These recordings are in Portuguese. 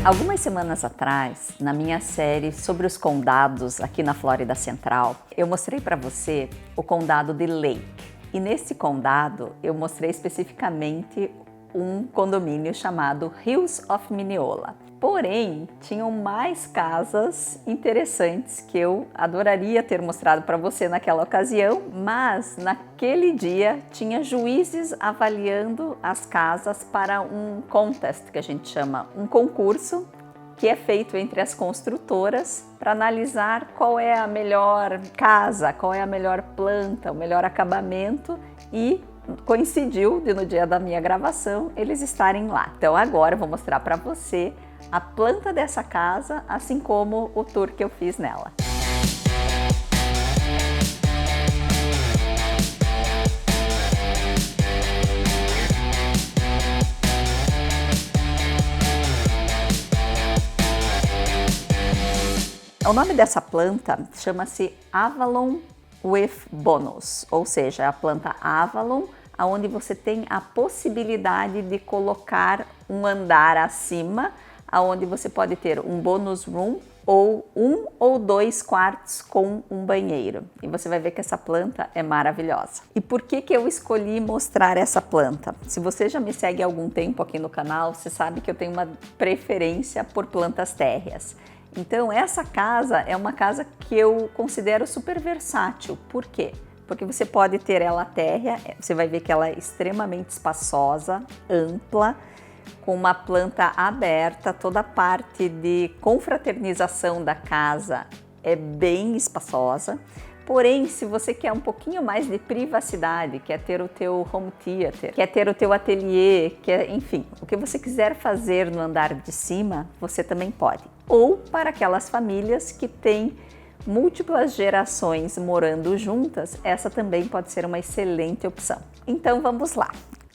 Algumas semanas atrás, na minha série sobre os condados aqui na Flórida Central, eu mostrei para você o condado de Lake. E nesse condado eu mostrei especificamente um condomínio chamado Hills of Mineola. Porém, tinham mais casas interessantes que eu adoraria ter mostrado para você naquela ocasião, mas naquele dia tinha juízes avaliando as casas para um contest, que a gente chama, um concurso que é feito entre as construtoras para analisar qual é a melhor casa, qual é a melhor planta, o melhor acabamento, e coincidiu de no dia da minha gravação eles estarem lá. Então agora eu vou mostrar para você a planta dessa casa, assim como o tour que eu fiz nela. O nome dessa planta chama-se Avalon with Bonus, ou seja, a planta Avalon, onde você tem a possibilidade de colocar um andar acima, onde você pode ter um bonus room ou 1 ou 2 quartos com um banheiro. E você vai ver que essa planta é maravilhosa. E por que eu escolhi mostrar essa planta? Se você já me segue há algum tempo aqui no canal, você sabe que eu tenho uma preferência por plantas térreas. Então essa casa é uma casa que eu considero super versátil. Por quê? Porque você pode ter ela térrea, você vai ver que ela é extremamente espaçosa, ampla, com uma planta aberta, toda a parte de confraternização da casa é bem espaçosa. Porém, se você quer um pouquinho mais de privacidade, quer ter o teu home theater, quer ter o teu ateliê, enfim, o que você quiser fazer no andar de cima, você também pode. Ou para aquelas famílias que têm múltiplas gerações morando juntas, essa também pode ser uma excelente opção. Então vamos lá.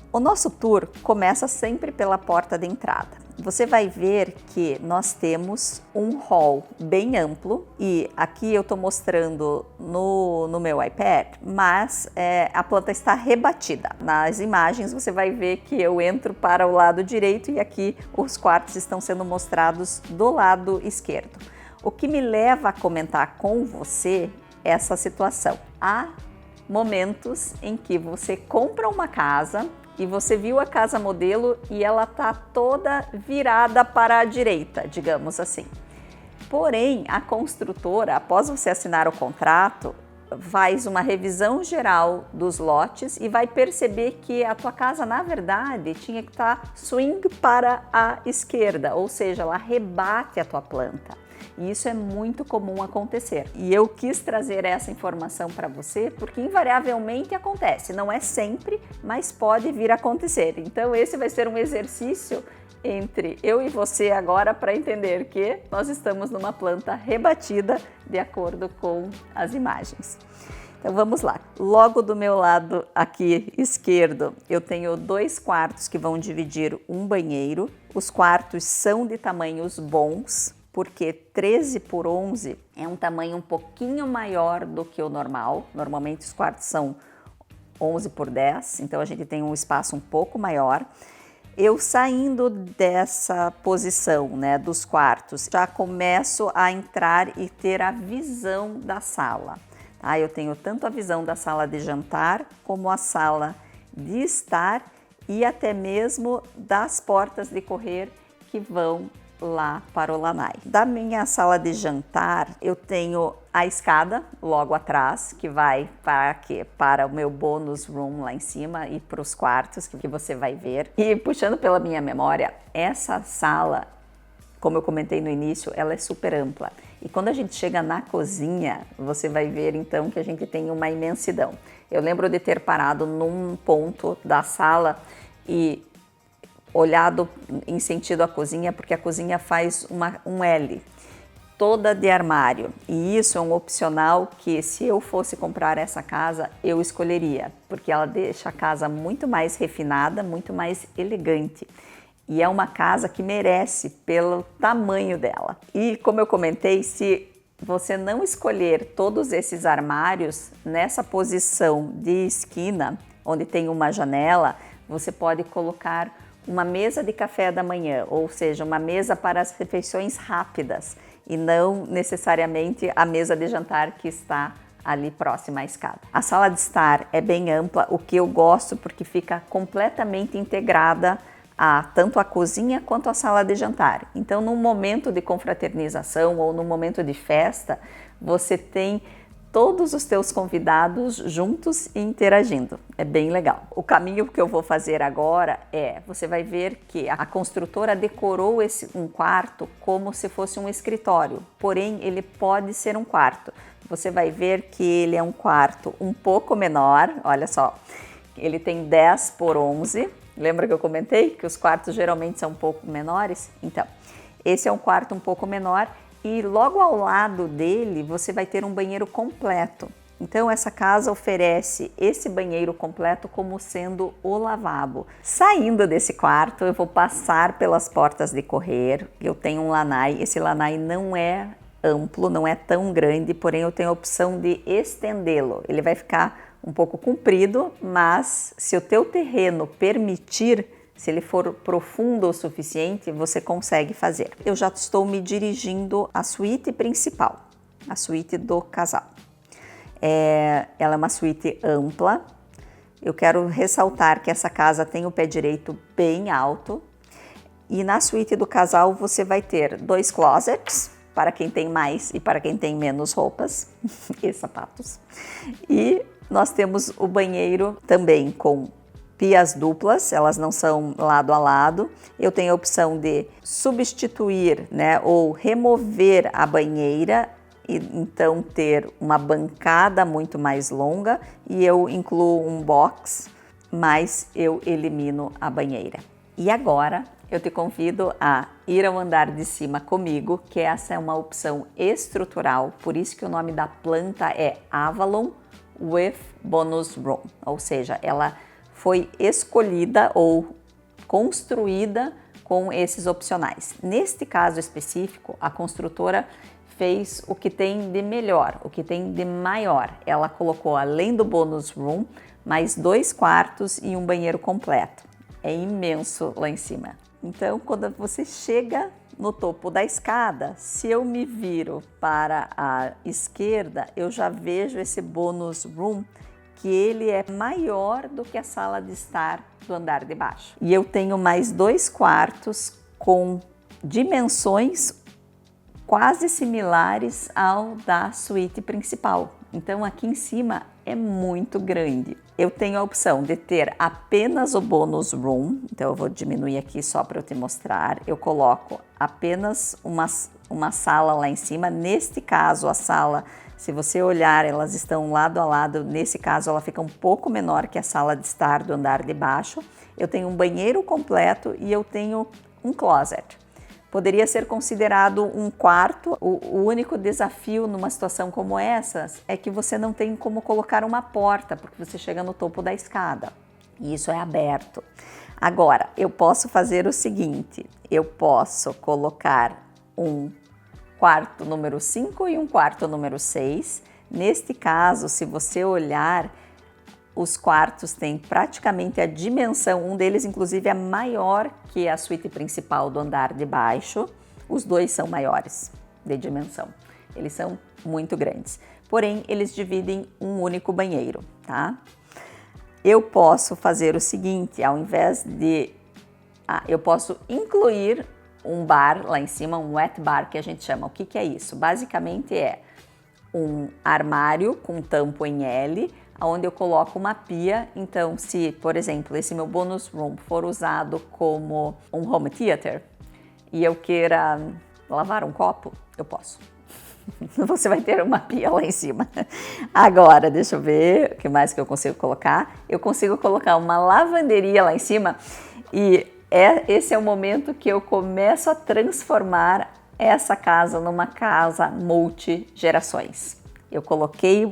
O nosso tour começa sempre pela porta de entrada. Você vai ver que nós temos um hall bem amplo e aqui eu estou mostrando no meu iPad, mas a planta está rebatida. Nas imagens você vai ver que eu entro para o lado direito e aqui os quartos estão sendo mostrados do lado esquerdo. O que me leva a comentar com você essa situação. Há momentos em que você compra uma casa e você viu a casa modelo e ela está toda virada para a direita, digamos assim. Porém, a construtora, após você assinar o contrato, faz uma revisão geral dos lotes e vai perceber que a tua casa, na verdade, tinha que estar swing para a esquerda, ou seja, ela rebate a tua planta. E isso é muito comum acontecer. E eu quis trazer essa informação para você porque invariavelmente acontece. Não é sempre, mas pode vir a acontecer. Então esse vai ser um exercício entre eu e você agora para entender que nós estamos numa planta rebatida de acordo com as imagens. Então vamos lá. Logo do meu lado aqui esquerdo, eu tenho 2 quartos que vão dividir um banheiro. Os quartos são de tamanhos bons, porque 13 por 11 é um tamanho um pouquinho maior do que o normal. Normalmente os quartos são 11 por 10, então a gente tem um espaço um pouco maior. Eu saindo dessa posição, né, dos quartos, já começo a entrar e ter a visão da sala. Tá? Eu tenho tanto a visão da sala de jantar, como a sala de estar e até mesmo das portas de correr que vão lá para o lanai. Da minha sala de jantar, eu tenho a escada logo atrás, que vai para quê? Para o meu bonus room lá em cima e para os quartos que você vai ver. E puxando pela minha memória, essa sala, como eu comentei no início, ela é super ampla. E quando a gente chega na cozinha, você vai ver então que a gente tem uma imensidão. Eu lembro de ter parado num ponto da sala e olhado em sentido à cozinha, porque a cozinha faz um L, toda de armário. E isso é um opcional que, se eu fosse comprar essa casa, eu escolheria, porque ela deixa a casa muito mais refinada, muito mais elegante. E é uma casa que merece pelo tamanho dela. E como eu comentei, se você não escolher todos esses armários nessa posição de esquina, onde tem uma janela, você pode colocar uma mesa de café da manhã, ou seja, uma mesa para as refeições rápidas e não necessariamente a mesa de jantar que está ali próxima à escada. A sala de estar é bem ampla, o que eu gosto porque fica completamente integrada a tanto a cozinha quanto a sala de jantar. Então, num momento de confraternização ou num momento de festa, você tem todos os teus convidados juntos e interagindo. É bem legal. O caminho que eu vou fazer agora você vai ver que a construtora decorou um quarto como se fosse um escritório, porém ele pode ser um quarto. Você vai ver que ele é um quarto um pouco menor, olha só, ele tem 10 por 11, lembra que eu comentei que os quartos geralmente são um pouco menores? Então, esse é um quarto um pouco menor e logo ao lado dele você vai ter um banheiro completo. Então essa casa oferece esse banheiro completo como sendo o lavabo. Saindo desse quarto eu vou passar pelas portas de correr, eu tenho um lanai, esse lanai não é amplo, não é tão grande, porém eu tenho a opção de estendê-lo. Ele vai ficar um pouco comprido, mas se o teu terreno permitir, se ele for profundo o suficiente, você consegue fazer. Eu já estou me dirigindo à suíte principal, a suíte do casal. Ela é uma suíte ampla. Eu quero ressaltar que essa casa tem o pé direito bem alto. E na suíte do casal você vai ter 2 closets, para quem tem mais e para quem tem menos roupas e sapatos. E nós temos o banheiro também com pias duplas, elas não são lado a lado. Eu tenho a opção de substituir, né, ou remover a banheira e então ter uma bancada muito mais longa e eu incluo um box, mas eu elimino a banheira. E agora eu te convido a ir ao andar de cima comigo, que essa é uma opção estrutural, por isso que o nome da planta é Avalon with Bonus Room, ou seja, ela foi escolhida ou construída com esses opcionais. Neste caso específico, a construtora fez o que tem de melhor, o que tem de maior. Ela colocou, além do Bonus Room, mais 2 quartos e um banheiro completo. É imenso lá em cima. Então, quando você chega no topo da escada, se eu me viro para a esquerda, eu já vejo esse Bonus Room, que ele é maior do que a sala de estar do andar de baixo. E eu tenho mais 2 quartos com dimensões quase similares ao da suíte principal. Então aqui em cima é muito grande. Eu tenho a opção de ter apenas o bonus room, então eu vou diminuir aqui só para eu te mostrar. Eu coloco apenas uma sala lá em cima. Neste caso, a sala, se você olhar, elas estão lado a lado. Nesse caso, ela fica um pouco menor que a sala de estar do andar de baixo. Eu tenho um banheiro completo e eu tenho um closet. Poderia ser considerado um quarto. O único desafio numa situação como essa é que você não tem como colocar uma porta, porque você chega no topo da escada e isso é aberto. Agora, eu posso fazer o seguinte, eu posso colocar um quarto número 5 e um quarto número 6. Neste caso, se você olhar, os quartos têm praticamente a dimensão, um deles inclusive é maior que a suíte principal do andar de baixo. Os dois são maiores de dimensão, eles são muito grandes. Porém, eles dividem um único banheiro, tá? Eu posso fazer o seguinte, ao invés de... eu posso incluir um bar lá em cima, um wet bar que a gente chama. O que que é isso? Basicamente é um armário com tampo em L, onde eu coloco uma pia. Então, se, por exemplo, esse meu bonus room for usado como um home theater e eu queira lavar um copo, eu posso. Você vai ter uma pia lá em cima. Agora, deixa eu ver o que mais que eu consigo colocar. Eu consigo colocar uma lavanderia lá em cima e esse é o momento que eu começo a transformar essa casa numa casa multi-gerações. Eu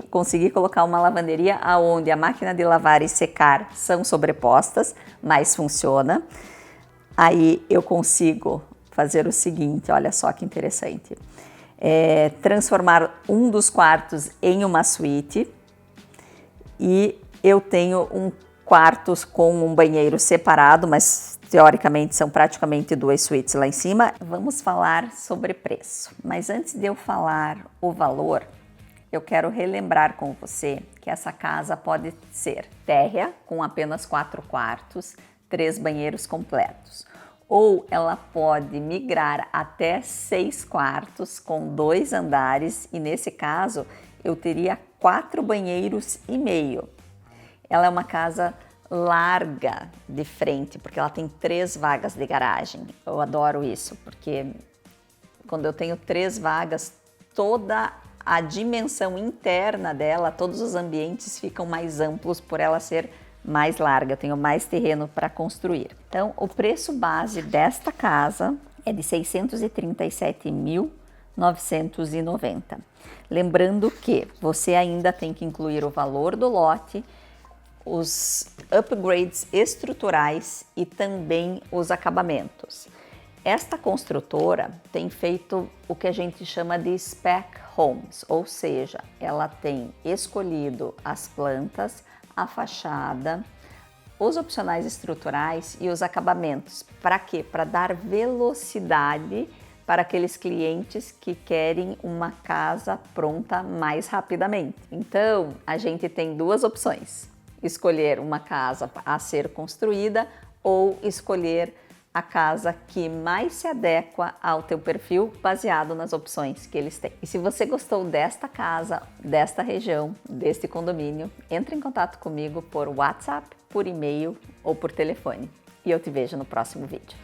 consegui colocar uma lavanderia onde a máquina de lavar e secar são sobrepostas, mas funciona. Aí eu consigo fazer o seguinte, olha só que interessante. Transformar um dos quartos em uma suíte e eu tenho um quarto com um banheiro separado, mas teoricamente são praticamente 2 suítes lá em cima. Vamos falar sobre preço. Mas antes de eu falar o valor, eu quero relembrar com você que essa casa pode ser térrea, com apenas 4 quartos, 3 banheiros completos. Ou ela pode migrar até 6 quartos, com 2 andares, e nesse caso eu teria 4 banheiros e meio. Ela é uma casa larga de frente, porque ela tem 3 vagas de garagem. Eu adoro isso, porque quando eu tenho 3 vagas, toda a dimensão interna dela, todos os ambientes ficam mais amplos por ela ser mais larga, eu tenho mais terreno para construir. Então, o preço base desta casa é de R$ 637.990. Lembrando que você ainda tem que incluir o valor do lote, os upgrades estruturais e também os acabamentos. Esta construtora tem feito o que a gente chama de spec homes, ou seja, ela tem escolhido as plantas, a fachada, os opcionais estruturais e os acabamentos. Para quê? Para dar velocidade para aqueles clientes que querem uma casa pronta mais rapidamente. Então, a gente tem 2 opções: escolher uma casa a ser construída ou escolher a casa que mais se adequa ao teu perfil, baseado nas opções que eles têm. E se você gostou desta casa, desta região, deste condomínio, entre em contato comigo por WhatsApp, por e-mail ou por telefone. E eu te vejo no próximo vídeo.